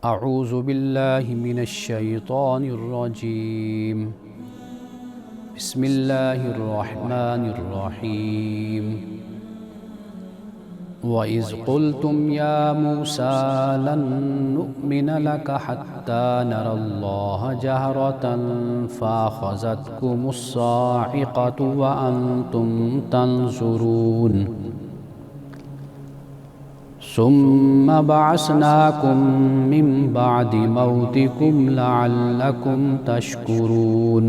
اعوذ باللہ من الشیطان الرجیم بسم اللہ الرحمن الرحیم وَإِذْ قُلْتُمْ يَا مُوسَىٰ لَن نُّؤْمِنَ لَكَ حَتَّىٰ نَرَى اللَّهَ جَهْرَةً فَأَخَذَتْكُمُ الصَّاعِقَةُ وَأَنتُمْ تَنظُرُونَ ثُمَّ بَعَثْنَاكُم مِّن بَعْدِ مَوْتِكُمْ لَعَلَّكُمْ تَشْكُرُونَ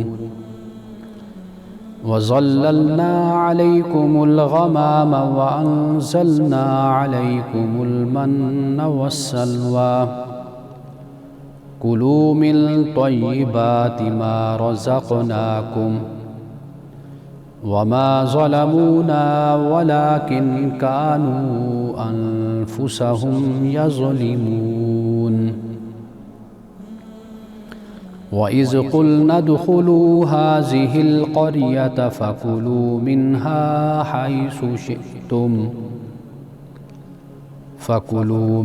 وَظَلَّلْنَا عَلَيْكُمُ الْغَمَامَ وَأَنزَلْنَا عَلَيْكُمُ الْمَنَّ وَالسَّلْوَىٰ كُلُوا مِن طَيِّبَاتِ مَا رَزَقْنَاكُمْ وَمَا ظَلَمُونَا وَلَٰكِن كَانُوا أَنفُسَهُمْ يَظْلِمُونَ وَإِذْ قُلْنَا ادْخُلُوا هَٰذِهِ الْقَرْيَةَ فَكُلُوا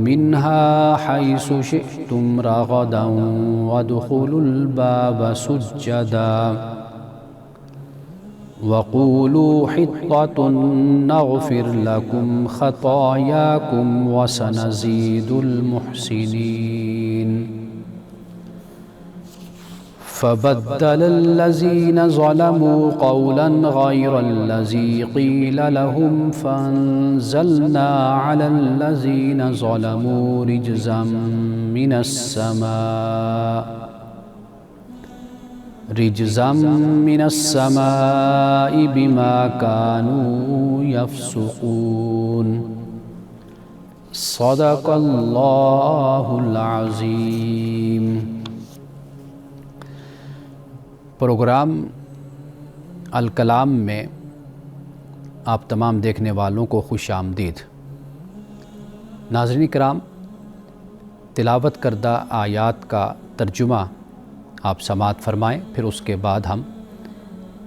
مِنْهَا حَيْثُ شِئْتُمْ رَغَدًا وَادْخُلُوا الْبَابَ سُجَّدًا وَقُولُوا حِطَّةٌ نَغْفِرْ لَكُمْ خَطَايَاكُمْ وَسَنَزِيدُ الْمُحْسِنِينَ فَبَدَّلَ الَّذِينَ ظَلَمُوا قَوْلًا غَيْرَ الَّذِي قِيلَ لَهُمْ فَأَنزَلْنَا عَلَى الَّذِينَ ظَلَمُوا رِجْزًا مِّنَ السَّمَاءِ بِمَا كَانُوا يَفْسُقُونَ صدق اللہ العظیم۔ پروگرام الکلام میں آپ تمام دیکھنے والوں کو خوش آمدید۔ ناظرین کرام، تلاوت کردہ آیات کا ترجمہ آپ سماعت فرمائیں، پھر اس کے بعد ہم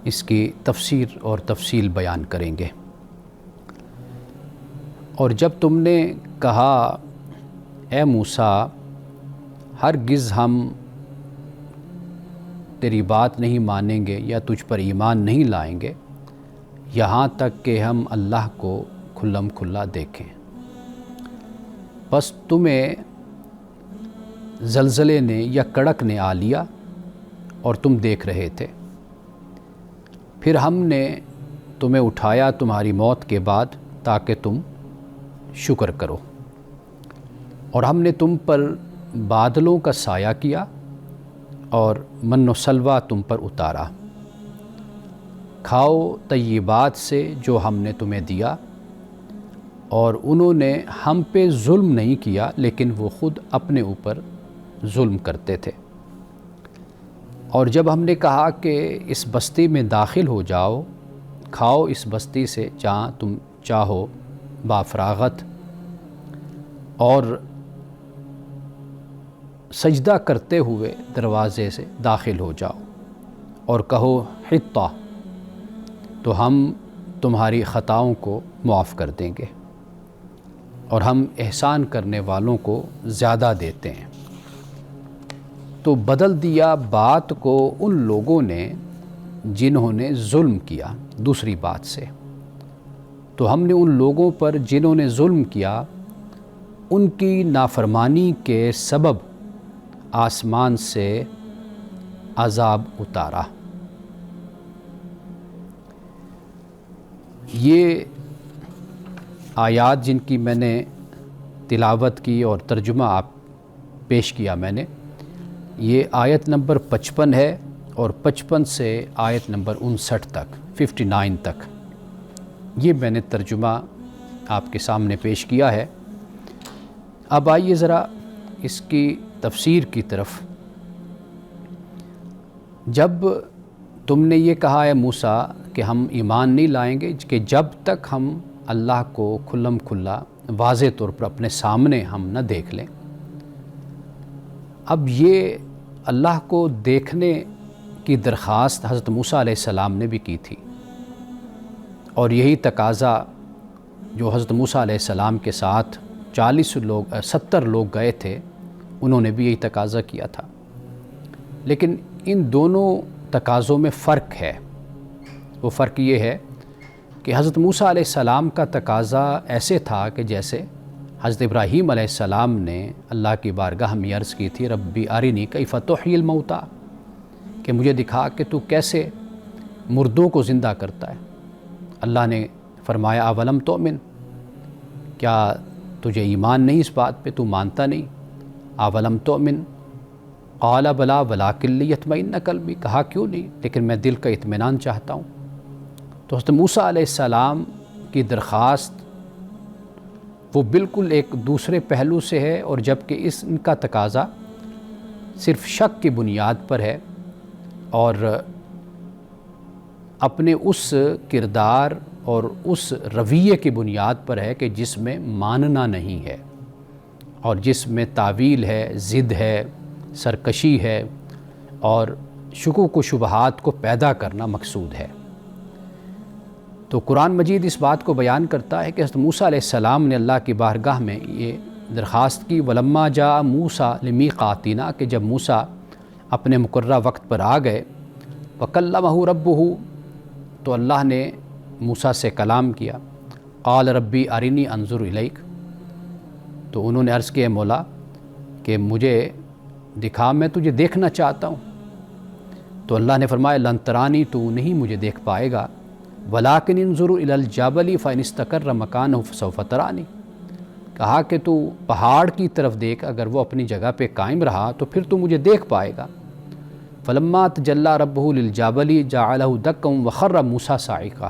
اس کی تفسیر اور تفصیل بیان کریں گے۔ اور جب تم نے کہا اے موسیٰ، ہرگز ہم تیری بات نہیں مانیں گے یا تجھ پر ایمان نہیں لائیں گے یہاں تک کہ ہم اللہ کو کھلم کھلا دیکھیں۔ بس تمہیں زلزلے نے یا کڑک نے آ لیا اور تم دیکھ رہے تھے، پھر ہم نے تمہیں اٹھایا تمہاری موت کے بعد تاکہ تم شکر کرو، اور ہم نے تم پر بادلوں کا سایہ کیا اور من و سلوہ تم پر اتارا۔ کھاؤ طیبات سے جو ہم نے تمہیں دیا، اور انہوں نے ہم پہ ظلم نہیں کیا لیکن وہ خود اپنے اوپر ظلم کرتے تھے۔ اور جب ہم نے کہا کہ اس بستی میں داخل ہو جاؤ، کھاؤ اس بستی سے جہاں تم چاہو بافراغت، اور سجدہ کرتے ہوئے دروازے سے داخل ہو جاؤ اور کہو حطہ، تو ہم تمہاری خطاؤں کو معاف کر دیں گے، اور ہم احسان کرنے والوں کو زیادہ دیتے ہیں۔ تو بدل دیا بات کو ان لوگوں نے جنہوں نے ظلم کیا دوسری بات سے، تو ہم نے ان لوگوں پر جنہوں نے ظلم کیا ان کی نافرمانی کے سبب آسمان سے عذاب اتارا۔ یہ آیات جن کی میں نے تلاوت کی اور ترجمہ آپ پیش کیا میں نے، یہ آیت نمبر 55 ہے، اور 55 سے آیت نمبر 59 تک 59 تک یہ میں نے ترجمہ آپ کے سامنے پیش کیا ہے۔ اب آئیے ذرا اس کی تفسیر کی طرف۔ جب تم نے یہ کہا ہے موسیٰ کہ ہم ایمان نہیں لائیں گے کہ جب تک ہم اللہ کو کھلم کھلا واضح طور پر اپنے سامنے ہم نہ دیکھ لیں، اب یہ اللہ کو دیکھنے کی درخواست حضرت موسیٰ علیہ السلام نے بھی کی تھی، اور یہی تقاضا جو حضرت موسیٰ علیہ السلام کے ساتھ 70 لوگ گئے تھے، انہوں نے بھی یہی تقاضا کیا تھا۔ لیکن ان دونوں تقاضوں میں فرق ہے۔ وہ فرق یہ ہے کہ حضرت موسیٰ علیہ السلام کا تقاضا ایسے تھا کہ جیسے حضرت ابراہیم علیہ السلام نے اللہ کی بارگاہ میں عرض کی تھی ربی ارنی کیف تحیی الموتیٰ، کہ مجھے دکھا کہ تو کیسے مردوں کو زندہ کرتا ہے۔ اللہ نے فرمایا اولم تؤمن، کیا تجھے ایمان نہیں اس بات پہ، تو مانتا نہیں؟ اولم تؤمن قال بلا ولکن لیطمئن قلبی، کہا کیوں نہیں، لیکن میں دل کا اطمینان چاہتا ہوں۔ تو حضرت موسیٰ علیہ السلام کی درخواست وہ بالکل ایک دوسرے پہلو سے ہے، اور جبکہ ان کا تقاضا صرف شک کی بنیاد پر ہے اور اپنے اس کردار اور اس رویے کی بنیاد پر ہے کہ جس میں ماننا نہیں ہے اور جس میں تعویل ہے، ضد ہے، سرکشی ہے اور شکوک و شبہات کو پیدا کرنا مقصود ہے۔ تو قرآن مجید اس بات کو بیان کرتا ہے کہ حضرت موسیٰ علیہ السلام نے اللہ کی بارگاہ میں یہ درخواست کی وَلَمَّا جَاءَ مُوسَىٰ لِمِيقَاتِنَا، کہ جب موسیٰ اپنے مقررہ وقت پر آ گئے، وَكَلَّمَهُ رَبُّهُ، تو اللہ نے موسیٰ سے کلام کیا، قال ربی ارنی انظر الیک، تو انہوں نے عرض کیا مولا کہ مجھے دکھا، میں تجھے دیکھنا چاہتا ہوں۔ تو اللہ نے فرمایا لن ترانی، تو نہیں مجھے دیکھ پائے گا، ولیکن انظر الی الجبل فإن استقر مکانہ فسوف ترانی، کہا کہ تو پہاڑ کی طرف دیکھ، اگر وہ اپنی جگہ پہ قائم رہا تو پھر تو مجھے دیکھ پائے گا۔ فلما تجلی ربہ للجبل جعلہ دکا وخر موسیٰ صاعقا،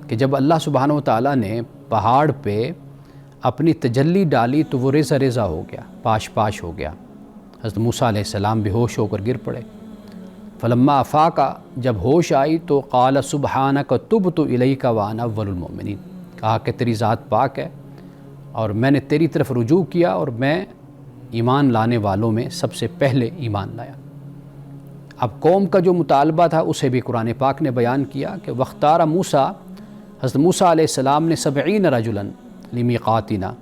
کہ جب اللہ سبحانہ وتعالیٰ نے پہاڑ پہ اپنی تجلی ڈالی تو وہ ریزہ ریزہ ہو گیا، پاش پاش ہو گیا۔ حضرت موسیٰ علیہ السلام بے ہوش ہو کر گر پڑے۔ فلما افاق، جب ہوش آئی تو قال سبحانک تبت الیک وانا اول المؤمنین، کہا کہ تیری ذات پاک ہے اور میں نے تیری طرف رجوع کیا اور میں ایمان لانے والوں میں سب سے پہلے ایمان لایا۔ اب قوم کا جو مطالبہ تھا اسے بھی قرآن پاک نے بیان کیا کہ وختار موسیٰ، حضرت موسیٰ علیہ السلام نے 70 رجلا لمیقاتنا،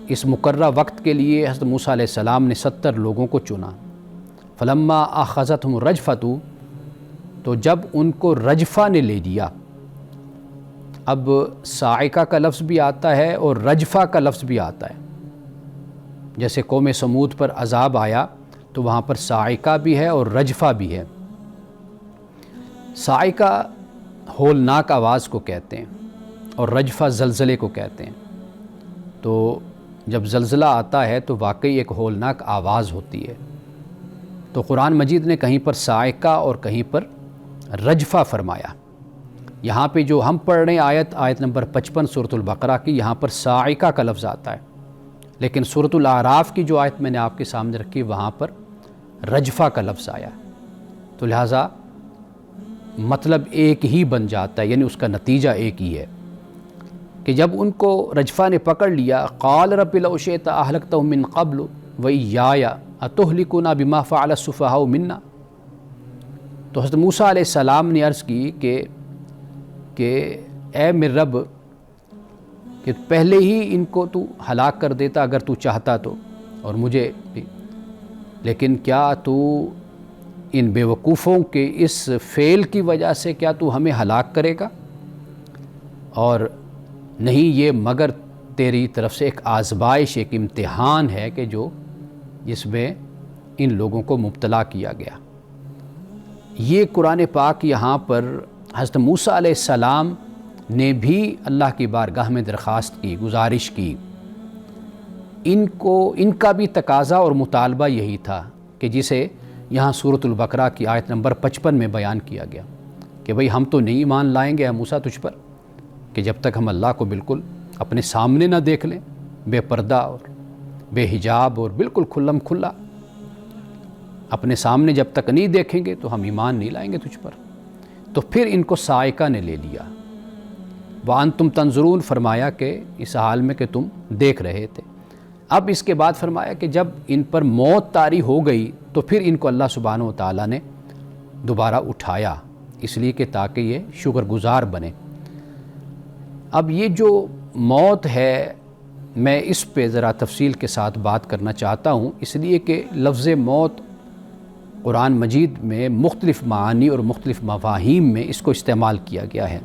اس مقررہ وقت کے لیے حضرت موسیٰ علیہ السلام نے 70 لوگوں کو چنا۔ فلما اخذتهم الرجفۃ، تو جب ان کو رجفہ نے لے لیا، اب صاعقہ کا لفظ بھی آتا ہے اور رجفہ کا لفظ بھی آتا ہے، جیسے قوم سمود پر عذاب آیا تو وہاں پر صاعقہ بھی ہے اور رجفہ بھی ہے۔ صاعقہ ہولناک آواز کو کہتے ہیں اور رجفہ زلزلے کو کہتے ہیں۔ تو جب زلزلہ آتا ہے تو واقعی ایک ہولناک آواز ہوتی ہے۔ تو قرآن مجید نے کہیں پر صاعقہ اور کہیں پر رجفہ فرمایا۔ یہاں پہ جو ہم پڑھ رہے ہیں آیت نمبر 55 سورۃ البقرہ کی، یہاں پر صاعقہ کا لفظ آتا ہے، لیکن سورۃ الاعراف کی جو آیت میں نے آپ کے سامنے رکھی وہاں پر رجفہ کا لفظ آیا۔ تو لہٰذا مطلب ایک ہی بن جاتا ہے، یعنی اس کا نتیجہ ایک ہی ہے کہ جب ان کو رجفہ نے پکڑ لیا، قال رب لو شئت اہلکتہم من قبل وإیایا اتہلکنا بما فعل السفہاء منا، تو حضرت موسیٰ علیہ السلام نے عرض کی کہ اے میرے رب، کہ پہلے ہی ان کو تو ہلاک کر دیتا اگر تو چاہتا تو، اور مجھے بھی، لیکن کیا تو ان بیوقوفوں کے اس فعل کی وجہ سے کیا تو ہمیں ہلاک کرے گا؟ اور نہیں، یہ مگر تیری طرف سے ایک آزمائش، ایک امتحان ہے کہ جس میں ان لوگوں کو مبتلا کیا گیا۔ یہ قرآن پاک یہاں پر حضرت موسیٰ علیہ السلام نے بھی اللہ کی بارگاہ میں درخواست کی، گزارش کی۔ ان کا بھی تقاضا اور مطالبہ یہی تھا کہ جسے یہاں سورۃ البقرہ کی آیت نمبر 55 میں بیان کیا گیا کہ بھئی ہم تو نہیں ایمان لائیں گے اے موسیٰ تجھ پر، کہ جب تک ہم اللہ کو بالکل اپنے سامنے نہ دیکھ لیں، بے پردہ اور بے حجاب اور بالکل کھلم کھلا اپنے سامنے جب تک نہیں دیکھیں گے تو ہم ایمان نہیں لائیں گے تجھ پر۔ تو پھر ان کو صاعقہ نے لے لیا، وَأَنْتُمْ تَنْظُرُونَ، فرمایا کہ اس حال میں کہ تم دیکھ رہے تھے۔ اب اس کے بعد فرمایا کہ جب ان پر موت طاری ہو گئی تو پھر ان کو اللہ سبحانہ وتعالیٰ نے دوبارہ اٹھایا، اس لیے کہ تاکہ یہ شکر گزار بنے۔ اب یہ جو موت ہے میں اس پہ ذرا تفصیل کے ساتھ بات کرنا چاہتا ہوں، اس لیے کہ لفظ موت قرآن مجید میں مختلف معانی اور مختلف مفاہیم میں اس کو استعمال کیا گیا ہے۔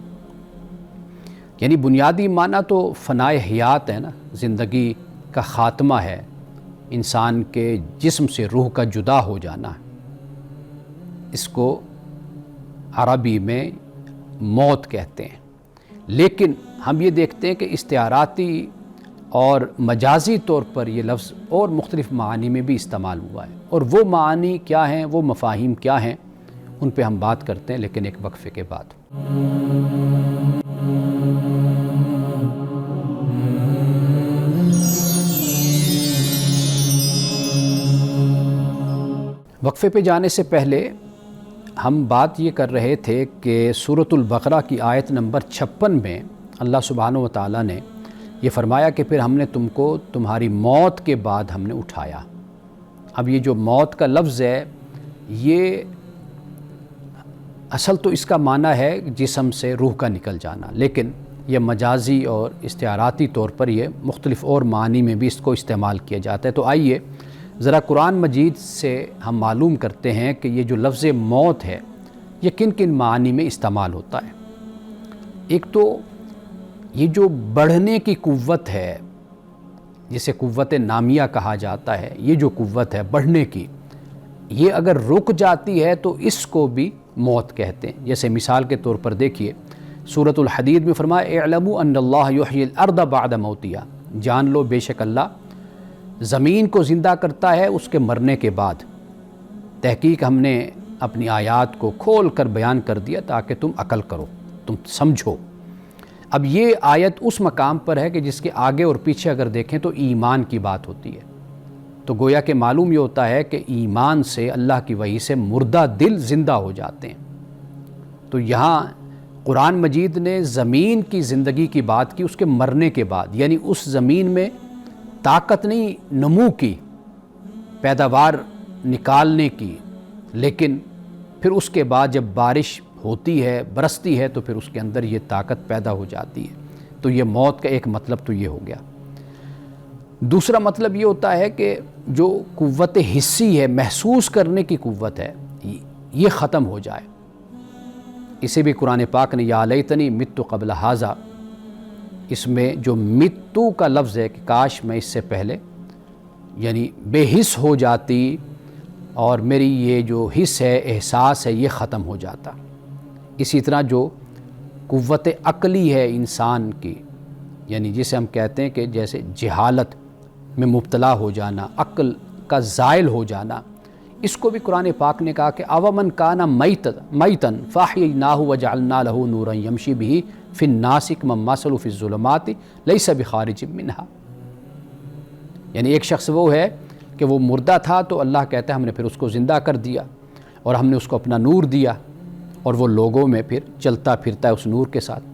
یعنی بنیادی معنی تو فنائے حیات ہے نا، زندگی کا خاتمہ ہے، انسان کے جسم سے روح کا جدا ہو جانا ہے۔ اس کو عربی میں موت کہتے ہیں، لیکن ہم یہ دیکھتے ہیں کہ استعاراتی اور مجازی طور پر یہ لفظ اور مختلف معانی میں بھی استعمال ہوا ہے، اور وہ معانی کیا ہیں، وہ مفاہیم کیا ہیں، ان پہ ہم بات کرتے ہیں، لیکن ایک وقفے کے بعد۔ وقفے پہ جانے سے پہلے ہم بات یہ کر رہے تھے کہ سورۃ البقرہ کی آیت نمبر 56 میں اللہ سبحانہ و تعالیٰ نے یہ فرمایا کہ پھر ہم نے تم کو تمہاری موت کے بعد ہم نے اٹھایا۔ اب یہ جو موت کا لفظ ہے، یہ اصل تو اس کا معنی ہے جسم سے روح کا نکل جانا، لیکن یہ مجازی اور استعاراتی طور پر یہ مختلف اور معنی میں بھی اس کو استعمال کیا جاتا ہے۔ تو آئیے ذرا قرآن مجید سے ہم معلوم کرتے ہیں کہ یہ جو لفظ موت ہے یہ کن کن معنی میں استعمال ہوتا ہے۔ ایک تو یہ جو بڑھنے کی قوت ہے، جسے قوت نامیہ کہا جاتا ہے، یہ جو قوت ہے بڑھنے کی، یہ اگر رک جاتی ہے تو اس کو بھی موت کہتے ہیں۔ جیسے مثال کے طور پر دیکھیے سورۃ الحدید میں فرمایا اعلموا ان اللہ یحیی الارض بعد موتہا، جان لو بے شک اللہ زمین کو زندہ کرتا ہے اس کے مرنے کے بعد۔ تحقیق ہم نے اپنی آیات کو کھول کر بیان کر دیا تاکہ تم عقل کرو، تم سمجھو۔ اب یہ آیت اس مقام پر ہے کہ جس کے آگے اور پیچھے اگر دیکھیں تو ایمان کی بات ہوتی ہے، تو گویا کہ معلوم یہ ہوتا ہے کہ ایمان سے، اللہ کی وحی سے مردہ دل زندہ ہو جاتے ہیں۔ تو یہاں قرآن مجید نے زمین کی زندگی کی بات کی اس کے مرنے کے بعد، یعنی اس زمین میں طاقت نہیں نمو کی، پیداوار نکالنے کی، لیکن پھر اس کے بعد جب بارش ہوتی ہے، برستی ہے، تو پھر اس کے اندر یہ طاقت پیدا ہو جاتی ہے۔ تو یہ موت کا ایک مطلب تو یہ ہو گیا۔ دوسرا مطلب یہ ہوتا ہے کہ جو قوت حسی ہے، محسوس کرنے کی قوت ہے، یہ ختم ہو جائے۔ اسے بھی قرآن پاک نے یا لیتنی مت قبل ھذا، اس میں جو متو کا لفظ ہے کہ کاش میں اس سے پہلے یعنی بے حس ہو جاتی اور میری یہ جو حس ہے، احساس ہے، یہ ختم ہو جاتا۔ اسی طرح جو قوت عقلی ہے انسان کی، یعنی جسے ہم کہتے ہیں کہ جیسے جہالت میں مبتلا ہو جانا، عقل کا زائل ہو جانا، اس کو بھی قرآن پاک نے کہا کہ اومن کان میتن فاحییناہ وجعلنا لہ نورا یمشی بہ فی الناس کمن مثلہ فی الظلمات لیس بخارج منہا۔ یعنی ایک شخص وہ ہے کہ وہ مردہ تھا، تو اللہ کہتا ہے ہم نے پھر اس کو زندہ کر دیا اور ہم نے اس کو اپنا نور دیا، اور وہ لوگوں میں پھر چلتا پھرتا ہے اس نور کے ساتھ۔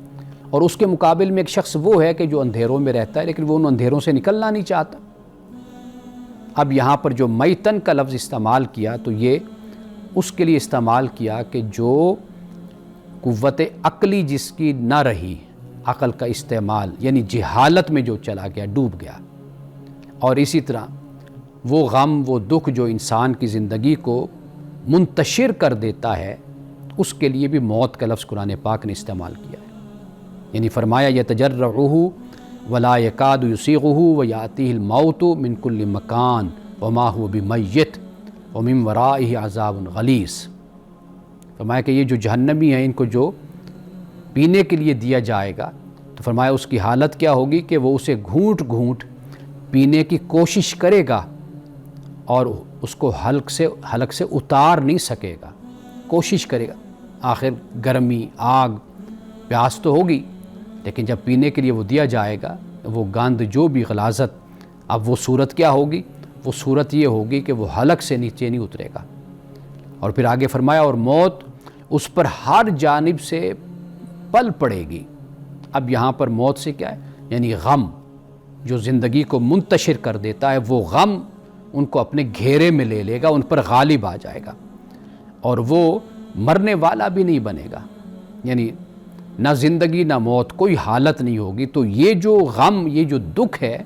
اور اس کے مقابل میں ایک شخص وہ ہے کہ جو اندھیروں میں رہتا ہے لیکن وہ ان اندھیروں سے نکلنا نہیں چاہتا۔ اب یہاں پر جو میتن کا لفظ استعمال کیا تو یہ اس کے لیے استعمال کیا کہ جو قوت عقلی جس کی نہ رہی، عقل کا استعمال، یعنی جہالت میں جو چلا گیا، ڈوب گیا۔ اور اسی طرح وہ غم، وہ دکھ جو انسان کی زندگی کو منتشر کر دیتا ہے، اس کے لیے بھی موت کا لفظ قرآن پاک نے استعمال کیا ہے۔ یعنی فرمایا یتجرعہ ولا یکاد یسیغہ ویاتیہ الموت من کل مکان وما هو بمیت ومن ورائہ عذاب غلیظ۔ فرمایا کہ یہ جو جہنمی ہیں، ان کو جو پینے کے لیے دیا جائے گا، تو فرمایا اس کی حالت کیا ہوگی کہ وہ اسے گھونٹ گھونٹ پینے کی کوشش کرے گا اور اس کو حلق سے اتار نہیں سکے گا، کوشش کرے گا۔ آخر گرمی، آگ، پیاس تو ہوگی، لیکن جب پینے کے لیے وہ دیا جائے گا، وہ گند جو بھی غلاظت، اب وہ صورت کیا ہوگی؟ وہ صورت یہ ہوگی کہ وہ حلق سے نیچے نہیں اترے گا۔ اور پھر آگے فرمایا اور موت اس پر ہر جانب سے پل پڑے گی۔ اب یہاں پر موت سے کیا ہے؟ یعنی غم جو زندگی کو منتشر کر دیتا ہے، وہ غم ان کو اپنے گھیرے میں لے لے گا، ان پر غالب آ جائے گا، اور وہ مرنے والا بھی نہیں بنے گا، یعنی نہ زندگی نہ موت، کوئی حالت نہیں ہوگی۔ تو یہ جو غم، یہ جو دکھ ہے،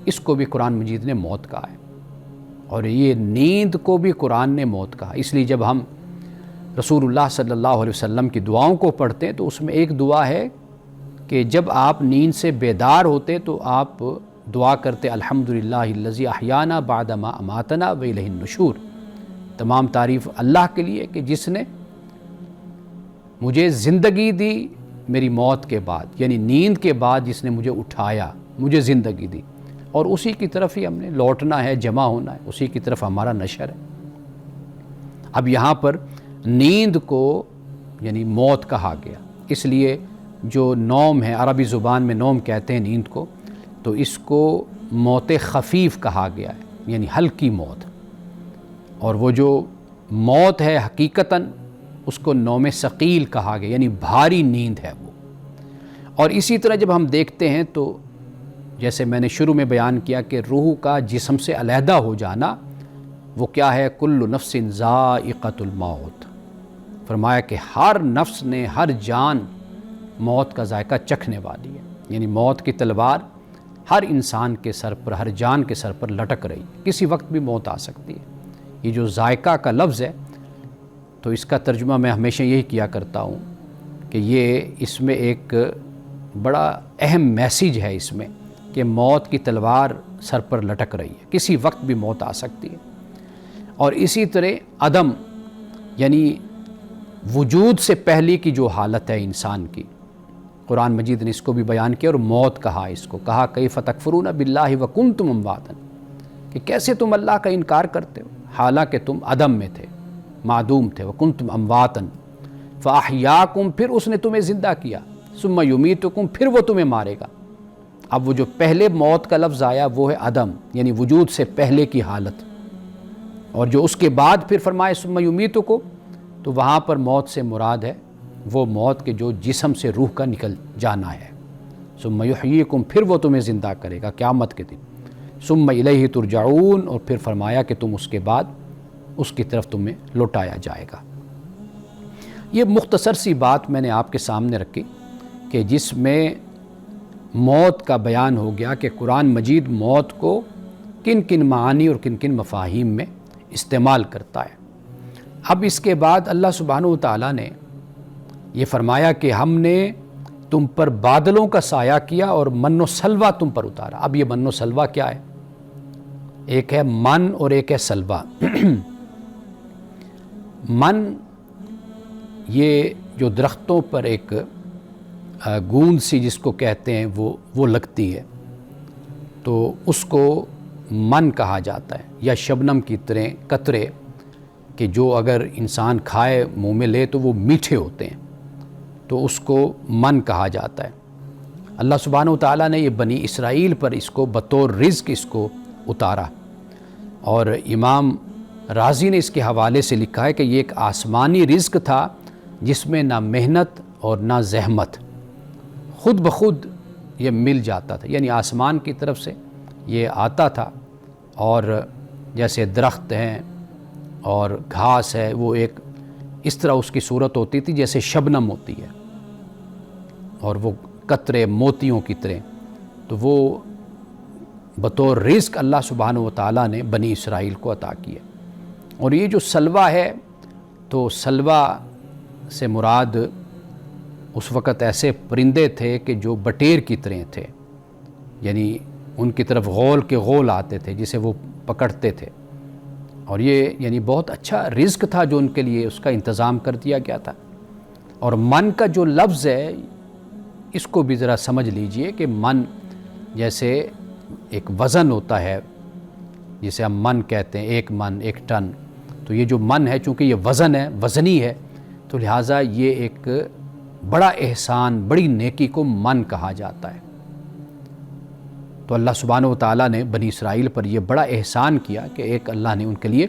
اس کو بھی قرآن مجید نے موت کہا ہے، اور یہ نیند کو بھی قرآن نے موت کہا۔ اس لیے جب ہم رسول اللہ صلی اللہ علیہ وسلم کی دعاؤں کو پڑھتے ہیں تو اس میں ایک دعا ہے کہ جب آپ نیند سے بیدار ہوتے تو آپ دعا کرتے الحمدللہ الذی احیانا بعد ما اماتنا والیہ النشور، تمام تعریف اللہ کے لیے کہ جس نے مجھے زندگی دی میری موت کے بعد، یعنی نیند کے بعد جس نے مجھے اٹھایا، مجھے زندگی دی، اور اسی کی طرف ہی ہم نے لوٹنا ہے، جمع ہونا ہے، اسی کی طرف ہمارا نشر ہے۔ اب یہاں پر نیند کو یعنی موت کہا گیا، اس لیے جو نوم ہے، عربی زبان میں نوم کہتے ہیں نیند کو، تو اس کو موت خفیف کہا گیا ہے، یعنی ہلکی موت، اور وہ جو موت ہے حقیقتاً اس کو نوم ثقیل کہا گیا، یعنی بھاری نیند ہے وہ۔ اور اسی طرح جب ہم دیکھتے ہیں تو جیسے میں نے شروع میں بیان کیا کہ روح کا جسم سے علیحدہ ہو جانا وہ کیا ہے؟ کل نفس ذائقۃ الموت، فرمایا کہ ہر نفس نے، ہر جان موت کا ذائقہ چکھنے والی ہے، یعنی موت کی تلوار ہر انسان کے سر پر، ہر جان کے سر پر لٹک رہی، کسی وقت بھی موت آ سکتی ہے۔ یہ جو ذائقہ کا لفظ ہے تو اس کا ترجمہ میں ہمیشہ یہی کیا کرتا ہوں کہ یہ اس میں ایک بڑا اہم میسیج ہے اس میں کہ موت کی تلوار سر پر لٹک رہی ہے، کسی وقت بھی موت آ سکتی ہے۔ اور اسی طرح عدم یعنی وجود سے پہلے کی جو حالت ہے انسان کی، قرآن مجید نے اس کو بھی بیان کیا اور موت کہا، اس کو کہا کیف تکفرون باللہ وکنتم امواتا، کہ کیسے تم اللہ کا انکار کرتے ہو حالانکہ تم عدم میں تھے، معدوم تھے، وکنتم امواتا فاحیاکم، پھر اس نے تمہیں زندہ کیا، ثم یمیتکم، پھر وہ تمہیں مارے گا۔ اب وہ جو پہلے موت کا لفظ آیا وہ ہے عدم، یعنی وجود سے پہلے کی حالت، اور جو اس کے بعد پھر فرمائے ثم یمیتکم، تو وہاں پر موت سے مراد ہے وہ موت کے جو جسم سے روح کا نکل جانا ہے۔ ثم یحییکم، پھر وہ تمہیں زندہ کرے گا قیامت کے دن۔ ثم الیہ ترجعون، اور پھر فرمایا کہ تم اس کے بعد اس کی طرف تمہیں لوٹایا جائے گا۔ یہ مختصر سی بات میں نے آپ کے سامنے رکھی کہ جس میں موت کا بیان ہو گیا کہ قرآن مجید موت کو کن کن معانی اور کن کن مفاہیم میں استعمال کرتا ہے۔ اب اس کے بعد اللہ سبحانہ وتعالیٰ نے یہ فرمایا کہ ہم نے تم پر بادلوں کا سایہ کیا اور من و سلوہ تم پر اتارا۔ اب یہ من و سلوہ کیا ہے؟ ایک ہے من اور ایک ہے سلوہ۔ من یہ جو درختوں پر ایک گوند سی جس کو کہتے ہیں وہ لگتی ہے، تو اس کو من کہا جاتا ہے، یا شبنم کی طرح قطرے کہ جو اگر انسان کھائے منہ میں لے تو وہ میٹھے ہوتے ہیں، تو اس کو من کہا جاتا ہے۔ اللہ سبحانہ وتعالیٰ نے یہ بنی اسرائیل پر اس کو بطور رزق اس کو اتارا، اور امام رازی نے اس کے حوالے سے لکھا ہے کہ یہ ایک آسمانی رزق تھا جس میں نہ محنت اور نہ زحمت، خود بخود یہ مل جاتا تھا، یعنی آسمان کی طرف سے یہ آتا تھا، اور جیسے درخت ہیں اور گھاس ہے وہ ایک اس طرح اس کی صورت ہوتی تھی جیسے شبنم ہوتی ہے، اور وہ قطرے موتیوں کی طرح، تو وہ بطور رزق اللہ سبحانہ وتعالیٰ نے بنی اسرائیل کو عطا کیا۔ اور یہ جو سلوہ ہے تو سلوہ سے مراد اس وقت ایسے پرندے تھے کہ جو بٹیر کی طرح تھے، یعنی ان کی طرف غول کے غول آتے تھے جسے وہ پکڑتے تھے، اور یہ یعنی بہت اچھا رزق تھا جو ان کے لیے اس کا انتظام کر دیا گیا تھا۔ اور من کا جو لفظ ہے اس کو بھی ذرا سمجھ لیجئے کہ من جیسے ایک وزن ہوتا ہے جسے ہم من کہتے ہیں، ایک من، ایک ٹن، تو یہ جو من ہے چونکہ یہ وزن ہے، وزنی ہے، تو لہٰذا یہ ایک بڑا احسان، بڑی نیکی کو من کہا جاتا ہے۔ تو اللہ سبحانہ وتعالیٰ نے بنی اسرائیل پر یہ بڑا احسان کیا کہ ایک اللہ نے ان کے لیے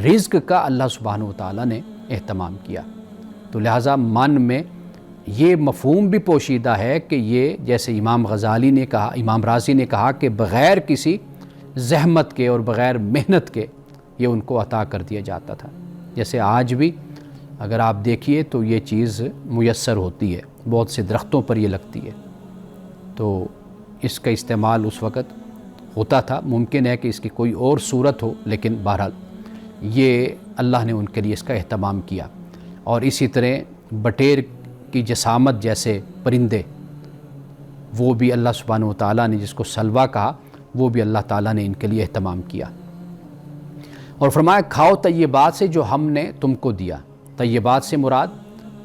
رزق کا اللہ سبحانہ وتعالیٰ نے اہتمام کیا۔ تو لہٰذا من میں یہ مفہوم بھی پوشیدہ ہے کہ یہ جیسے امام غزالی نے کہا، امام رازی نے کہا کہ بغیر کسی زحمت کے اور بغیر محنت کے یہ ان کو عطا کر دیا جاتا تھا۔ جیسے آج بھی اگر آپ دیکھیے تو یہ چیز میسر ہوتی ہے، بہت سے درختوں پر یہ لگتی ہے، تو اس کا استعمال اس وقت ہوتا تھا، ممکن ہے کہ اس کی کوئی اور صورت ہو، لیکن بہرحال یہ اللہ نے ان کے لیے اس کا اہتمام کیا۔ اور اسی طرح بٹیر کی جسامت جیسے پرندے، وہ بھی اللہ سبحانہ وتعالیٰ نے جس کو سلوا کہا، وہ بھی اللہ تعالیٰ نے ان کے لیے اہتمام کیا۔ اور فرمایا کھاؤ طیبات سے جو ہم نے تم کو دیا۔ طیبات سے مراد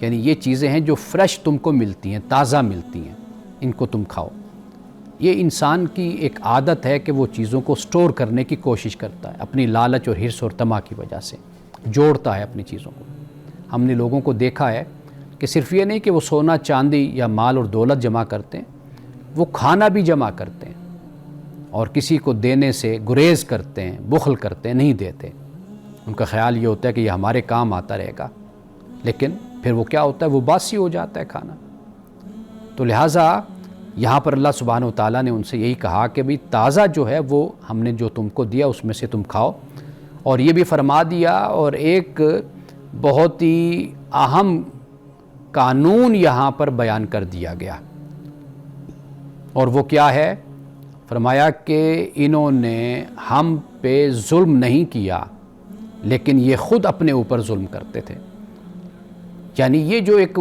یعنی یہ چیزیں ہیں جو فریش تم کو ملتی ہیں، تازہ ملتی ہیں، ان کو تم کھاؤ۔ یہ انسان کی ایک عادت ہے کہ وہ چیزوں کو سٹور کرنے کی کوشش کرتا ہے، اپنی لالچ اور حرص اور طمع کی وجہ سے جوڑتا ہے اپنی چیزوں کو۔ ہم نے لوگوں کو دیکھا ہے کہ صرف یہ نہیں کہ وہ سونا چاندی یا مال اور دولت جمع کرتے ہیں، وہ کھانا بھی جمع کرتے ہیں اور کسی کو دینے سے گریز کرتے ہیں، بخل کرتے ہیں، نہیں دیتے۔ ان کا خیال یہ ہوتا ہے کہ یہ ہمارے کام آتا رہے گا، لیکن پھر وہ کیا ہوتا ہے، وہ باسی ہو جاتا ہے کھانا۔ تو لہٰذا یہاں پر اللہ سبحانہ وتعالیٰ نے ان سے یہی کہا کہ بھئی تازہ جو ہے وہ ہم نے جو تم کو دیا اس میں سے تم کھاؤ۔ اور یہ بھی فرما دیا، اور ایک بہت ہی اہم قانون یہاں پر بیان کر دیا گیا، اور وہ کیا ہے؟ فرمایا کہ انہوں نے ہم پہ ظلم نہیں کیا، لیکن یہ خود اپنے اوپر ظلم کرتے تھے۔ یعنی یہ جو ایک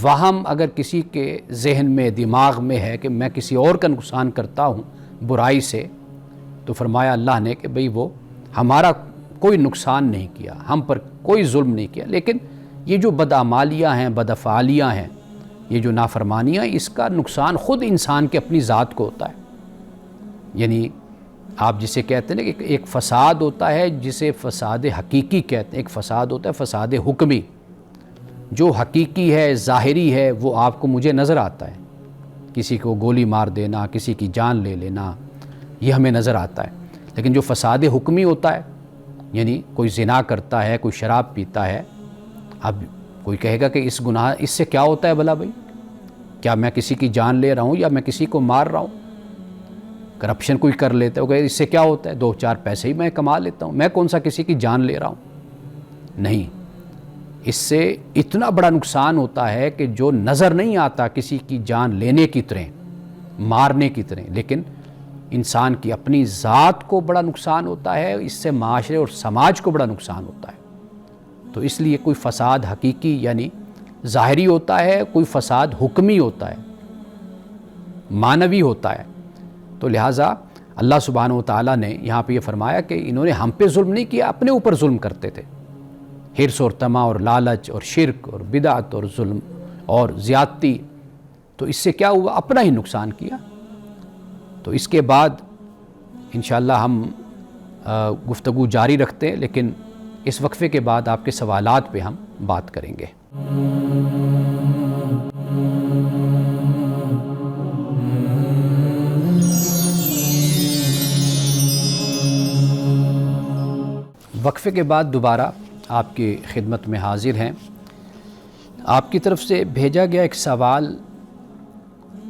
وہم اگر کسی کے ذہن میں، دماغ میں ہے کہ میں کسی اور کا نقصان کرتا ہوں برائی سے، تو فرمایا اللہ نے کہ بھئی وہ ہمارا کوئی نقصان نہیں کیا، ہم پر کوئی ظلم نہیں کیا، لیکن یہ جو بدعمالیاں ہیں، بدافعالیاں ہیں، یہ جو نافرمانیاں، اس کا نقصان خود انسان کے اپنی ذات کو ہوتا ہے۔ یعنی آپ جسے کہتے ہیں کہ ایک فساد ہوتا ہے جسے فساد حقیقی کہتے ہیں، ایک فساد ہوتا ہے فساد حکمی، جو حقیقی ہے، ظاہری ہے، وہ آپ کو مجھے نظر آتا ہے۔ کسی کو گولی مار دینا، کسی کی جان لے لینا، یہ ہمیں نظر آتا ہے۔ لیکن جو فساد حکمی ہوتا ہے، یعنی کوئی زنا کرتا ہے، کوئی شراب پیتا ہے، اب کوئی کہے گا کہ اس سے کیا ہوتا ہے بھلا بھائی؟ کیا میں کسی کی جان لے رہا ہوں یا میں کسی کو مار رہا ہوں؟ کرپشن کوئی کر لیتا ہے، کہ اس سے کیا ہوتا ہے؟ 2-4 پیسے ہی میں کما لیتا ہوں، میں کون سا کسی کی جان لے رہا ہوں؟ نہیں، اس سے اتنا بڑا نقصان ہوتا ہے کہ جو نظر نہیں آتا کسی کی جان لینے کی طرح، مارنے کی طرح، لیکن انسان کی اپنی ذات کو بڑا نقصان ہوتا ہے، اس سے معاشرے اور سماج کو بڑا نقصان ہوتا ہے۔ تو اس لیے کوئی فساد حقیقی یعنی ظاہری ہوتا ہے، کوئی فساد حکمی ہوتا ہے، معنوی ہوتا ہے۔ تو لہٰذا اللہ سبحانہ وتعالیٰ نے یہاں پہ یہ فرمایا کہ انہوں نے ہم پہ ظلم نہیں کیا، اپنے اوپر ظلم کرتے تھے، حرص اور طمع اور لالچ اور شرک اور بدعت اور ظلم اور زیادتی۔ تو اس سے کیا ہوا؟ اپنا ہی نقصان کیا۔ تو اس کے بعد انشاءاللہ ہم گفتگو جاری رکھتے ہیں، لیکن اس وقفے کے بعد آپ کے سوالات پہ ہم بات کریں گے۔ وقفے کے بعد دوبارہ آپ کی خدمت میں حاضر ہیں۔ آپ کی طرف سے بھیجا گیا ایک سوال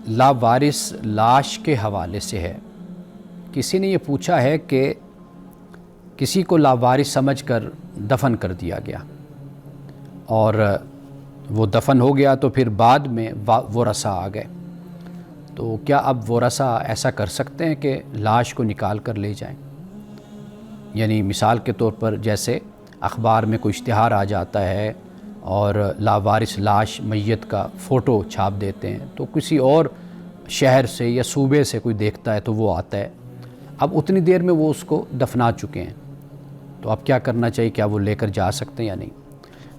لاوارث لاش کے حوالے سے ہے۔ کسی نے یہ پوچھا ہے کہ کسی کو لاوارث سمجھ کر دفن کر دیا گیا، اور وہ دفن ہو گیا، تو پھر بعد میں ورثہ آ گئے، تو کیا اب ورثہ ایسا کر سکتے ہیں کہ لاش کو نکال کر لے جائیں؟ یعنی مثال کے طور پر جیسے اخبار میں کوئی اشتہار آ جاتا ہے اور لاوارث لاش میت کا فوٹو چھاپ دیتے ہیں، تو کسی اور شہر سے یا صوبے سے کوئی دیکھتا ہے تو وہ آتا ہے، اب اتنی دیر میں وہ اس کو دفنا چکے ہیں، تو اب کیا کرنا چاہیے؟ کیا وہ لے کر جا سکتے ہیں یا نہیں؟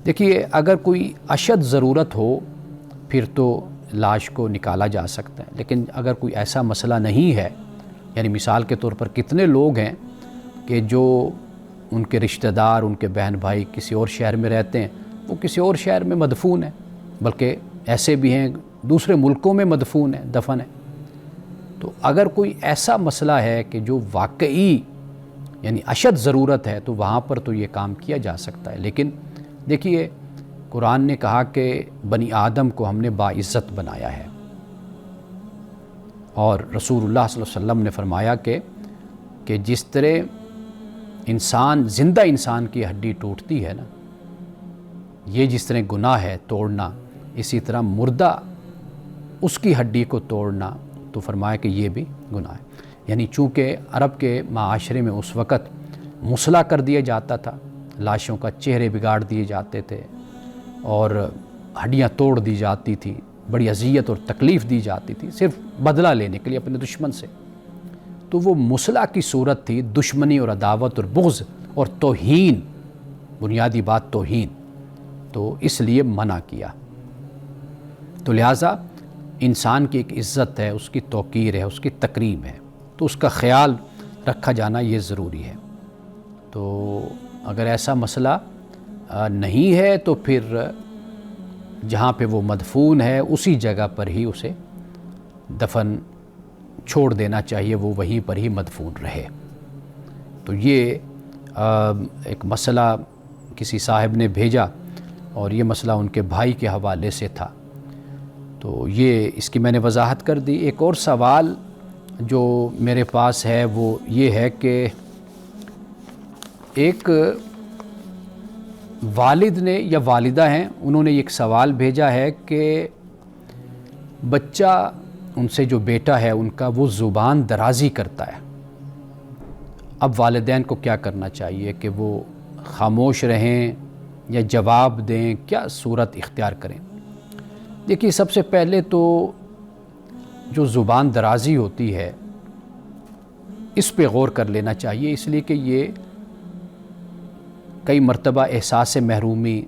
دیکھیے، اگر کوئی اشد ضرورت ہو پھر تو لاش کو نکالا جا سکتا ہے، لیکن اگر کوئی ایسا مسئلہ نہیں ہے، یعنی مثال کے طور پر کتنے لوگ ہیں کہ جو ان کے رشتہ دار، ان کے بہن بھائی کسی اور شہر میں رہتے ہیں، وہ کسی اور شہر میں مدفون ہیں، بلکہ ایسے بھی ہیں دوسرے ملکوں میں مدفون ہیں، دفن ہیں۔ تو اگر کوئی ایسا مسئلہ ہے کہ جو واقعی یعنی اشد ضرورت ہے، تو وہاں پر تو یہ کام کیا جا سکتا ہے۔ لیکن دیکھیے، قرآن نے کہا کہ بنی آدم کو ہم نے باعزت بنایا ہے، اور رسول اللہ صلی اللہ علیہ وسلم نے فرمایا کہ جس طرح زندہ انسان کی ہڈی ٹوٹتی ہے نا، یہ جس طرح گناہ ہے توڑنا، اسی طرح مردہ اس کی ہڈی کو توڑنا، تو فرمایا کہ یہ بھی گناہ ہے۔ یعنی چونکہ عرب کے معاشرے میں اس وقت مصلح کر دیا جاتا تھا، لاشوں کا چہرے بگاڑ دیے جاتے تھے اور ہڈیاں توڑ دی جاتی تھی، بڑی اذیت اور تکلیف دی جاتی تھی صرف بدلہ لینے کے لیے اپنے دشمن سے، تو وہ مصلح کی صورت تھی، دشمنی اور عداوت اور بغض اور توہین، بنیادی بات توہین، تو اس لیے منع کیا۔ تو لہٰذا انسان کی ایک عزت ہے، اس کی توقیر ہے، اس کی تکریم ہے، تو اس کا خیال رکھا جانا یہ ضروری ہے۔ تو اگر ایسا مسئلہ نہیں ہے تو پھر جہاں پہ وہ مدفون ہے اسی جگہ پر ہی اسے دفن چھوڑ دینا چاہیے، وہ وہیں پر ہی مدفون رہے۔ تو یہ ایک مسئلہ کسی صاحب نے بھیجا اور یہ مسئلہ ان کے بھائی کے حوالے سے تھا، تو یہ اس کی میں نے وضاحت کر دی۔ ایک اور سوال جو میرے پاس ہے وہ یہ ہے کہ ایک والد نے یا والدہ ہیں، انہوں نے ایک سوال بھیجا ہے کہ بچہ ان سے جو بیٹا ہے ان کا وہ زبان درازی کرتا ہے، اب والدین کو کیا کرنا چاہیے کہ وہ خاموش رہیں یا جواب دیں، کیا صورت اختیار کریں؟ دیکھیے، سب سے پہلے تو جو زبان درازی ہوتی ہے اس پہ غور کر لینا چاہیے، اس لیے کہ یہ کئی مرتبہ احساس محرومی،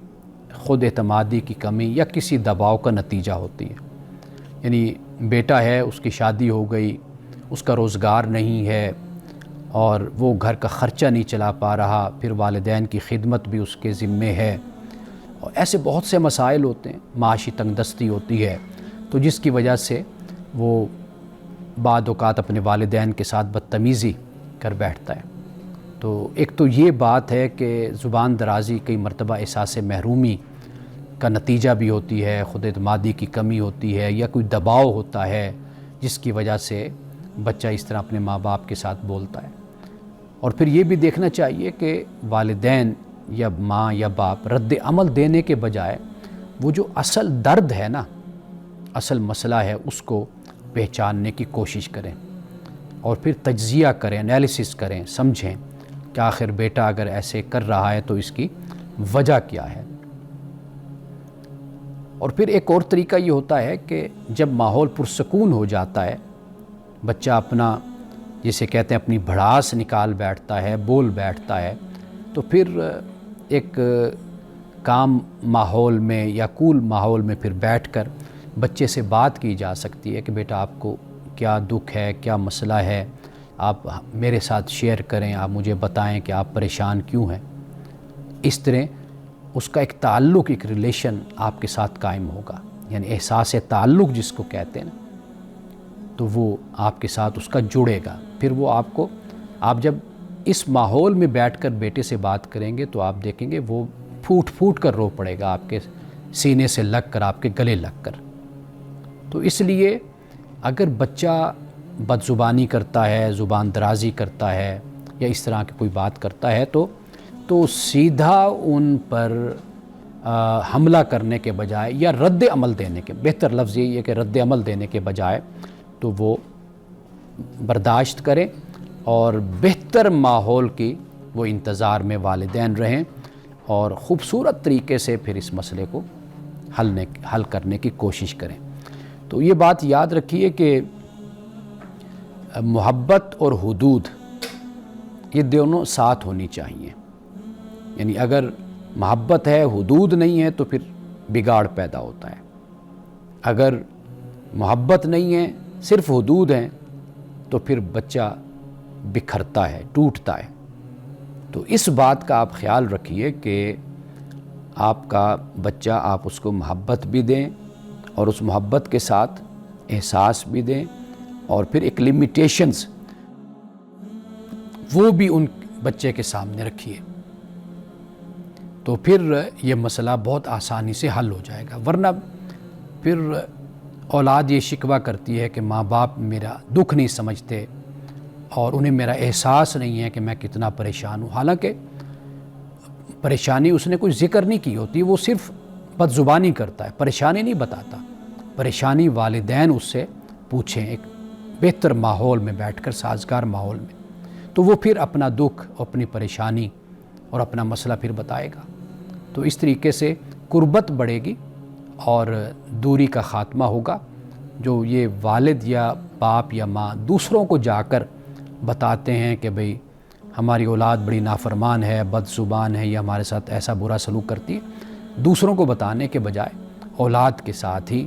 خود اعتمادی کی کمی یا کسی دباؤ کا نتیجہ ہوتی ہے۔ یعنی بیٹا ہے، اس کی شادی ہو گئی، اس کا روزگار نہیں ہے اور وہ گھر کا خرچہ نہیں چلا پا رہا، پھر والدین کی خدمت بھی اس کے ذمے ہے، اور ایسے بہت سے مسائل ہوتے ہیں، معاشی تنگ دستی ہوتی ہے، تو جس کی وجہ سے وہ بعض اوقات اپنے والدین کے ساتھ بدتمیزی کر بیٹھتا ہے۔ تو ایک تو یہ بات ہے کہ زبان درازی کئی مرتبہ احساس محرومی کا نتیجہ بھی ہوتی ہے، خود اعتمادی کی کمی ہوتی ہے یا کوئی دباؤ ہوتا ہے جس کی وجہ سے بچہ اس طرح اپنے ماں باپ کے ساتھ بولتا ہے۔ اور پھر یہ بھی دیکھنا چاہیے کہ والدین یا ماں یا باپ رد عمل دینے کے بجائے وہ جو اصل درد ہے نا، اصل مسئلہ ہے، اس کو پہچاننے کی کوشش کریں اور پھر تجزیہ کریں، انالیسس کریں، سمجھیں کہ آخر بیٹا اگر ایسے کر رہا ہے تو اس کی وجہ کیا ہے۔ اور پھر ایک اور طریقہ یہ ہوتا ہے کہ جب ماحول پرسکون ہو جاتا ہے، بچہ اپنا جسے کہتے ہیں اپنی بھڑاس نکال بیٹھتا ہے، بول بیٹھتا ہے، تو پھر ایک کام ماحول میں یا کول ماحول میں پھر بیٹھ کر بچے سے بات کی جا سکتی ہے کہ بیٹا آپ کو کیا دکھ ہے، کیا مسئلہ ہے، آپ میرے ساتھ شیئر کریں، آپ مجھے بتائیں کہ آپ پریشان کیوں ہیں۔ اس طرح اس کا ایک تعلق، ایک ریلیشن آپ کے ساتھ قائم ہوگا، یعنی احساس تعلق جس کو کہتے ہیں، تو وہ آپ کے ساتھ اس کا جڑے گا۔ پھر وہ آپ جب اس ماحول میں بیٹھ کر بیٹے سے بات کریں گے تو آپ دیکھیں گے وہ پھوٹ پھوٹ کر رو پڑے گا، آپ کے سینے سے لگ کر، آپ کے گلے لگ کر۔ تو اس لیے اگر بچہ بد زبانی کرتا ہے، زبان درازی کرتا ہے یا اس طرح کی کوئی بات کرتا ہے تو سیدھا ان پر حملہ کرنے کے بجائے یا رد عمل دینے کے، بہتر لفظ یہی ہے کہ رد عمل دینے کے بجائے تو وہ برداشت کریں اور بہتر ماحول کی وہ انتظار میں والدین رہیں اور خوبصورت طریقے سے پھر اس مسئلے کو حل کرنے کی کوشش کریں۔ تو یہ بات یاد رکھیے کہ محبت اور حدود یہ دونوں ساتھ ہونی چاہیے، یعنی اگر محبت ہے، حدود نہیں ہے تو پھر بگاڑ پیدا ہوتا ہے، اگر محبت نہیں ہے، صرف حدود ہیں تو پھر بچہ بکھرتا ہے، ٹوٹتا ہے۔ تو اس بات کا آپ خیال رکھیے کہ آپ کا بچہ، آپ اس کو محبت بھی دیں اور اس محبت کے ساتھ احساس بھی دیں، اور پھر ایک لیمیٹیشنز وہ بھی ان بچے کے سامنے رکھیے، تو پھر یہ مسئلہ بہت آسانی سے حل ہو جائے گا۔ ورنہ پھر اولاد یہ شکوہ کرتی ہے کہ ماں باپ میرا دکھ نہیں سمجھتے اور انہیں میرا احساس نہیں ہے کہ میں کتنا پریشان ہوں، حالانکہ پریشانی اس نے کوئی ذکر نہیں کی ہوتی، وہ صرف بد زبانی کرتا ہے، پریشانی نہیں بتاتا۔ پریشانی والدین اس سے پوچھیں، ایک بہتر ماحول میں بیٹھ کر، سازگار ماحول میں، تو وہ پھر اپنا دکھ، اپنی پریشانی اور اپنا مسئلہ پھر بتائے گا۔ تو اس طریقے سے قربت بڑھے گی اور دوری کا خاتمہ ہوگا۔ جو یہ والد یا باپ یا ماں دوسروں کو جا کر بتاتے ہیں کہ بھئی ہماری اولاد بڑی نافرمان ہے، بد زبان ہے، یا ہمارے ساتھ ایسا برا سلوک کرتی ہے، دوسروں کو بتانے کے بجائے اولاد کے ساتھ ہی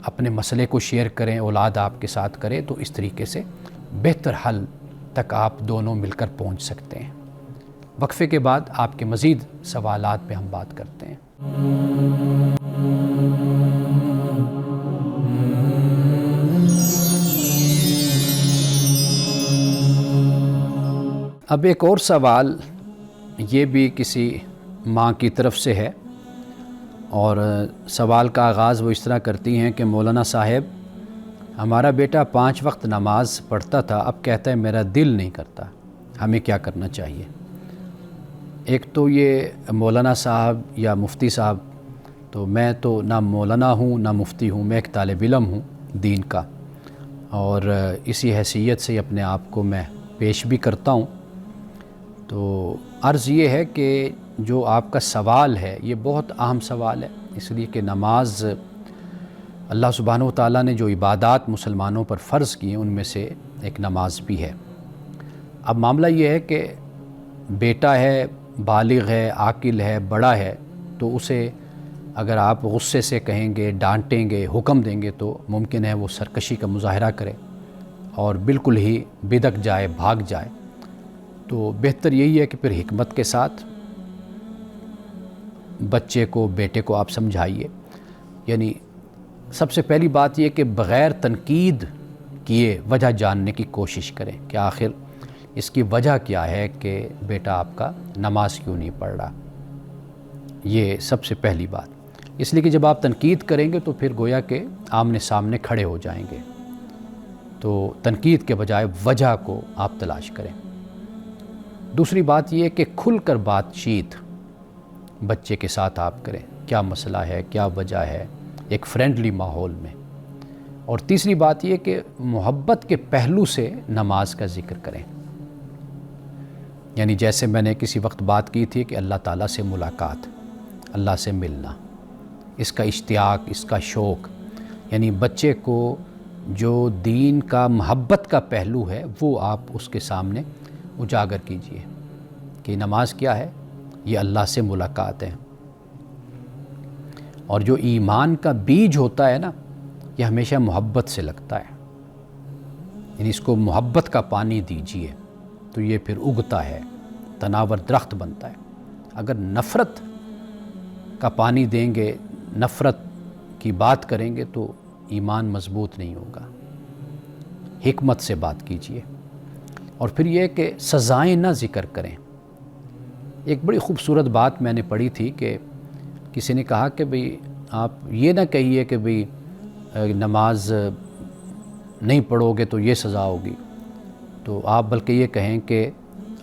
اپنے مسئلے کو شیئر کریں، اولاد آپ کے ساتھ کرے، تو اس طریقے سے بہتر حل تک آپ دونوں مل کر پہنچ سکتے ہیں۔ وقفے کے بعد آپ کے مزید سوالات پہ ہم بات کرتے ہیں۔ اب ایک اور سوال، یہ بھی کسی ماں کی طرف سے ہے، اور سوال کا آغاز وہ اس طرح کرتی ہیں کہ مولانا صاحب، ہمارا بیٹا 5 وقت نماز پڑھتا تھا، اب کہتا ہے میرا دل نہیں کرتا، ہمیں کیا کرنا چاہیے؟ ایک تو یہ مولانا صاحب یا مفتی صاحب، تو میں تو نہ مولانا ہوں نہ مفتی ہوں، میں ایک طالب علم ہوں دین کا، اور اسی حیثیت سے اپنے آپ کو میں پیش بھی کرتا ہوں۔ تو عرض یہ ہے کہ جو آپ کا سوال ہے یہ بہت اہم سوال ہے، اس لیے کہ نماز اللہ سبحانہ و تعالیٰ نے جو عبادات مسلمانوں پر فرض کی ہیں ان میں سے ایک نماز بھی ہے۔ اب معاملہ یہ ہے کہ بیٹا ہے، بالغ ہے، عاقل ہے، بڑا ہے، تو اسے اگر آپ غصے سے کہیں گے، ڈانٹیں گے، حکم دیں گے، تو ممکن ہے وہ سرکشی کا مظاہرہ کرے اور بالکل ہی بدک جائے، بھاگ جائے۔ تو بہتر یہی ہے کہ پھر حکمت کے ساتھ بچے کو، بیٹے کو آپ سمجھائیے۔ یعنی سب سے پہلی بات یہ کہ بغیر تنقید کیے وجہ جاننے کی کوشش کریں کہ آخر اس کی وجہ کیا ہے کہ بیٹا آپ کا نماز کیوں نہیں پڑھ رہا۔ یہ سب سے پہلی بات، اس لیے کہ جب آپ تنقید کریں گے تو پھر گویا کہ آمنے سامنے کھڑے ہو جائیں گے۔ تو تنقید کے بجائے وجہ کو آپ تلاش کریں۔ دوسری بات یہ کہ کھل کر بات چیت بچے کے ساتھ آپ کریں، کیا مسئلہ ہے، کیا وجہ ہے، ایک فرینڈلی ماحول میں۔ اور تیسری بات یہ کہ محبت کے پہلو سے نماز کا ذکر کریں۔ یعنی جیسے میں نے کسی وقت بات کی تھی کہ اللہ تعالیٰ سے ملاقات، اللہ سے ملنا، اس کا اشتیاق، اس کا شوق، یعنی بچے کو جو دین کا، محبت کا پہلو ہے وہ آپ اس کے سامنے اجاگر کیجئے کہ نماز کیا ہے، یہ اللہ سے ملاقات ہے۔ اور جو ایمان کا بیج ہوتا ہے نا، یہ ہمیشہ محبت سے لگتا ہے، یعنی اس کو محبت کا پانی دیجئے تو یہ پھر اگتا ہے، تناور درخت بنتا ہے۔ اگر نفرت کا پانی دیں گے، نفرت کی بات کریں گے تو ایمان مضبوط نہیں ہوگا۔ حکمت سے بات کیجئے۔ اور پھر یہ کہ سزائیں نہ ذکر کریں۔ ایک بڑی خوبصورت بات میں نے پڑھی تھی کہ کسی نے کہا کہ بھئی آپ یہ نہ کہیے کہ بھئی نماز نہیں پڑھو گے تو یہ سزا ہوگی، تو آپ بلکہ یہ کہیں کہ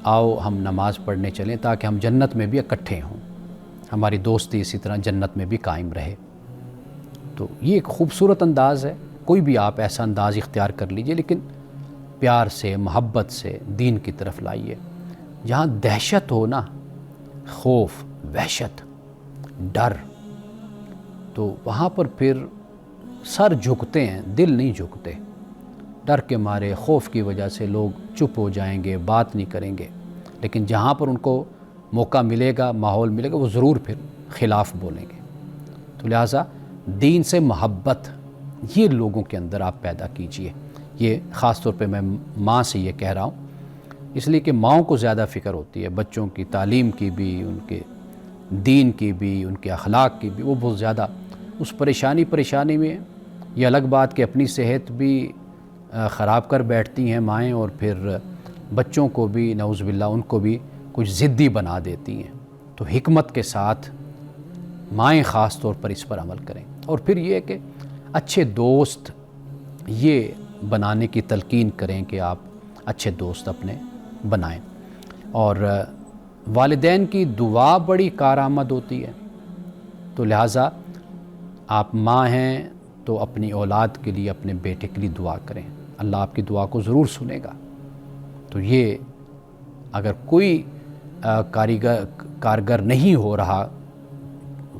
آؤ ہم نماز پڑھنے چلیں تاکہ ہم جنت میں بھی اکٹھے ہوں، ہماری دوستی اسی طرح جنت میں بھی قائم رہے۔ تو یہ ایک خوبصورت انداز ہے، کوئی بھی آپ ایسا انداز اختیار کر لیجئے، لیکن پیار سے، محبت سے دین کی طرف لائیے۔ جہاں دہشت ہو نا، خوف، وحشت، ڈر، تو وہاں پر پھر سر جھکتے ہیں، دل نہیں جھکتے۔ ڈر کے مارے، خوف کی وجہ سے لوگ چپ ہو جائیں گے، بات نہیں کریں گے، لیکن جہاں پر ان کو موقع ملے گا، ماحول ملے گا، وہ ضرور پھر خلاف بولیں گے۔ تو لہٰذا دین سے محبت یہ لوگوں کے اندر آپ پیدا کیجئے۔ یہ خاص طور پہ میں ماں سے یہ کہہ رہا ہوں، اس لیے کہ ماؤں کو زیادہ فکر ہوتی ہے بچوں کی تعلیم کی بھی، ان کے دین کی بھی، ان کے اخلاق کی بھی، وہ بہت زیادہ اس پریشانی میں۔ یہ الگ بات کہ اپنی صحت بھی خراب کر بیٹھتی ہیں مائیں، اور پھر بچوں کو بھی نعوذ باللہ ان کو بھی کچھ ضدی بنا دیتی ہیں۔ تو حکمت کے ساتھ مائیں خاص طور پر اس پر عمل کریں۔ اور پھر یہ کہ اچھے دوست یہ بنانے کی تلقین کریں کہ آپ اچھے دوست اپنے بنائیں۔ اور والدین کی دعا بڑی کارآمد ہوتی ہے، تو لہٰذا آپ ماں ہیں تو اپنی اولاد کے لیے، اپنے بیٹے کے لیے دعا کریں، اللہ آپ کی دعا کو ضرور سنے گا۔ تو یہ اگر کوئی کارگر نہیں ہو رہا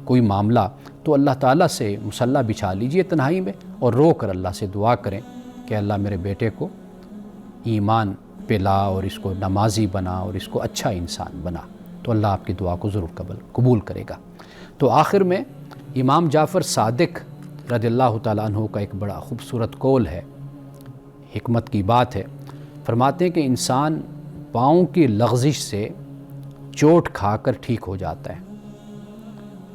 کوئی معاملہ، تو اللہ تعالیٰ سے مصلی بچھا لیجئے تنہائی میں اور رو کر اللہ سے دعا کریں کہ اللہ میرے بیٹے کو ایمان پہ لا اور اس کو نمازی بنا اور اس کو اچھا انسان بنا، تو اللہ آپ کی دعا کو ضرور قبول کرے گا۔ تو آخر میں امام جعفر صادق رضی اللہ تعالیٰ عنہ کا ایک بڑا خوبصورت قول ہے، حکمت کی بات ہے۔ فرماتے ہیں کہ انسان پاؤں کی لغزش سے چوٹ کھا کر ٹھیک ہو جاتا ہے،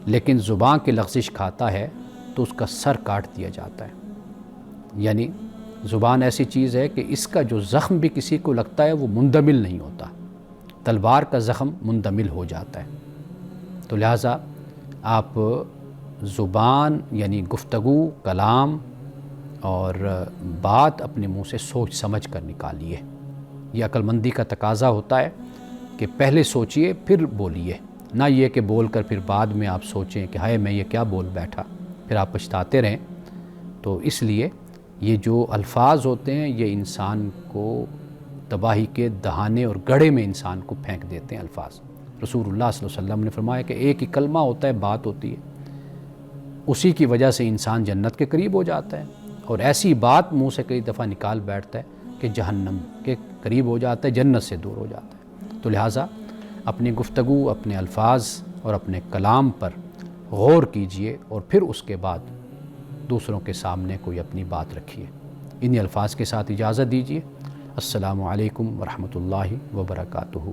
لیکن زبان کی لغزش کھاتا ہے تو اس کا سر کاٹ دیا جاتا ہے۔ یعنی زبان ایسی چیز ہے کہ اس کا جو زخم بھی کسی کو لگتا ہے وہ مندمل نہیں ہوتا، تلوار کا زخم مندمل ہو جاتا ہے۔ تو لہٰذا آپ زبان یعنی گفتگو، کلام اور بات اپنے منہ سے سوچ سمجھ کر نکالیے۔ یہ عقل مندی کا تقاضا ہوتا ہے کہ پہلے سوچئے پھر بولیے، نہ یہ کہ بول کر پھر بعد میں آپ سوچیں کہ ہائے میں یہ کیا بول بیٹھا، پھر آپ پچھتاتے رہیں۔ تو اس لیے یہ جو الفاظ ہوتے ہیں یہ انسان کو تباہی کے دہانے اور گڑھے میں انسان کو پھینک دیتے ہیں الفاظ۔ رسول اللہ صلی اللہ علیہ وسلم نے فرمایا کہ ایک ہی کلمہ ہوتا ہے، بات ہوتی ہے، اسی کی وجہ سے انسان جنت کے قریب ہو جاتا ہے، اور ایسی بات منہ سے کئی دفعہ نکال بیٹھتا ہے کہ جہنم کے قریب ہو جاتا ہے، جنت سے دور ہو جاتا ہے۔ تو لہٰذا اپنی گفتگو، اپنے الفاظ اور اپنے کلام پر غور کیجئے اور پھر اس کے بعد دوسروں کے سامنے کوئی اپنی بات رکھیے۔ انہی الفاظ کے ساتھ اجازت دیجیے۔ السلام علیکم ورحمۃ اللہ وبرکاتہ۔